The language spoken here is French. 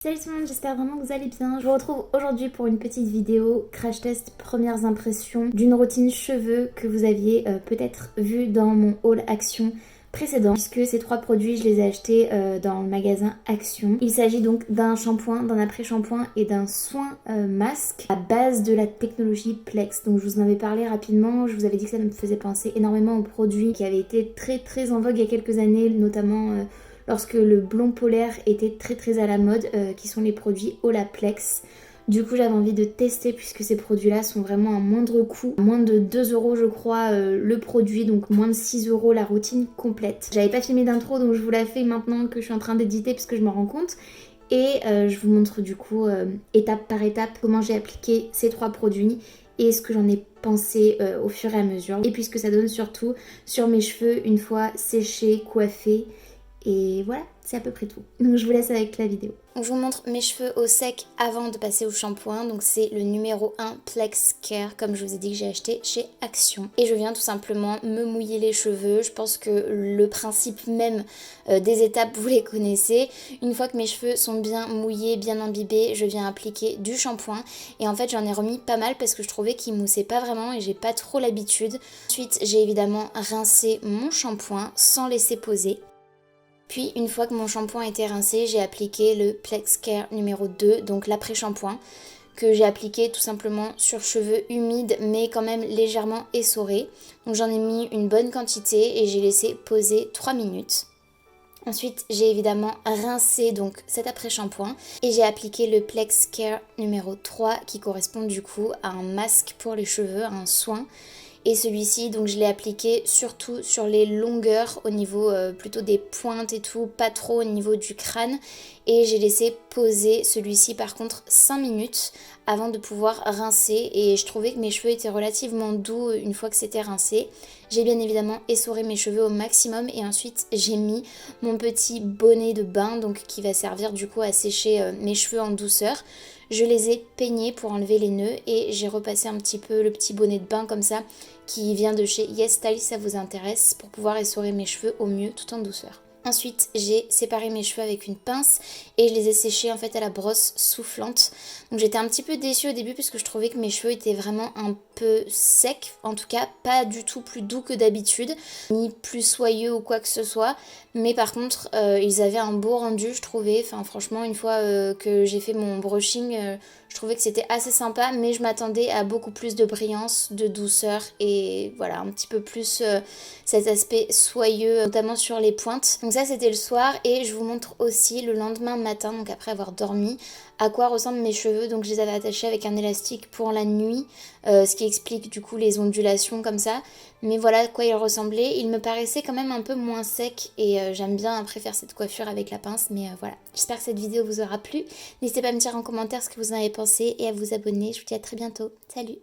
Salut tout le monde, j'espère vraiment que vous allez bien. Je vous retrouve aujourd'hui pour une petite vidéo crash test premières impressions d'une routine cheveux que vous aviez peut-être vu dans mon haul Action précédent, puisque ces trois produits je les ai achetés dans le magasin Action. Il s'agit donc d'un shampoing, d'un après-shampoing et d'un soin masque à base de la technologie Plex. Donc je vous en avais parlé rapidement, je vous avais dit que ça me faisait penser énormément aux produits qui avaient été très en vogue il y a quelques années, notamment lorsque le blond polaire était très à la mode, qui sont les produits Olaplex. Du coup j'avais envie de tester puisque ces produits là sont vraiment à moindre coût, moins de 2 euros je crois le produit, donc moins de 6 euros la routine complète. J'avais pas filmé d'intro donc je vous la fais maintenant que je suis en train d'éditer puisque je m'en rends compte. Et je vous montre du coup étape par étape comment j'ai appliqué ces trois produits et ce que j'en ai pensé au fur et à mesure. Et puis ce que ça donne surtout sur mes cheveux une fois séchés, coiffés. Et voilà, c'est à peu près tout. Donc je vous laisse avec la vidéo. Donc je vous montre mes cheveux au sec avant de passer au shampoing. Donc c'est le numéro 1 Plex Care, comme je vous ai dit, que j'ai acheté chez Action. Et je viens tout simplement me mouiller les cheveux. Je pense que le principe même des étapes, vous les connaissez. Une fois que mes cheveux sont bien mouillés, bien imbibés, je viens appliquer du shampoing. Et en fait j'en ai remis pas mal parce que je trouvais qu'il moussaient pas vraiment et j'ai pas trop l'habitude. Ensuite j'ai évidemment rincé mon shampoing sans laisser poser. Puis une fois que mon shampoing était rincé, j'ai appliqué le Plex Care numéro 2, donc l'après-shampoing, que j'ai appliqué tout simplement sur cheveux humides mais quand même légèrement essorés. Donc j'en ai mis une bonne quantité et j'ai laissé poser 3 minutes. Ensuite, j'ai évidemment rincé donc cet après-shampoing et j'ai appliqué le Plex Care numéro 3 qui correspond du coup à un masque pour les cheveux, un soin. Et celui-ci, donc je l'ai appliqué surtout sur les longueurs, au niveau plutôt des pointes et tout, pas trop au niveau du crâne. Et j'ai laissé poser celui-ci par contre 5 minutes avant de pouvoir rincer. Et je trouvais que mes cheveux étaient relativement doux une fois que c'était rincé. J'ai bien évidemment essoré mes cheveux au maximum et ensuite j'ai mis mon petit bonnet de bain, donc qui va servir du coup à sécher mes cheveux en douceur. Je les ai peignés pour enlever les nœuds et j'ai repassé un petit peu le petit bonnet de bain comme ça qui vient de chez YesStyle si ça vous intéresse, pour pouvoir essorer mes cheveux au mieux tout en douceur. Ensuite, j'ai séparé mes cheveux avec une pince et je les ai séchés en fait à la brosse soufflante. Donc j'étais un petit peu déçue au début puisque je trouvais que mes cheveux étaient vraiment un peu secs, en tout cas pas du tout plus doux que d'habitude, ni plus soyeux ou quoi que ce soit. Mais par contre, ils avaient un beau rendu, je trouvais. Enfin franchement, une fois que j'ai fait mon brushing, je trouvais que c'était assez sympa, mais je m'attendais à beaucoup plus de brillance, de douceur et voilà, un petit peu plus cet aspect soyeux, notamment sur les pointes. Donc ça c'était le soir et je vous montre aussi le lendemain matin, donc après avoir dormi, à quoi ressemblent mes cheveux. Donc je les avais attachés avec un élastique pour la nuit, ce qui explique du coup les ondulations comme ça. Mais voilà à quoi ils ressemblaient. Ils me paraissaient quand même un peu moins secs et j'aime bien après faire cette coiffure avec la pince. Mais voilà, j'espère que cette vidéo vous aura plu. N'hésitez pas à me dire en commentaire ce que vous en avez pensé et à vous abonner. Je vous dis à très bientôt. Salut!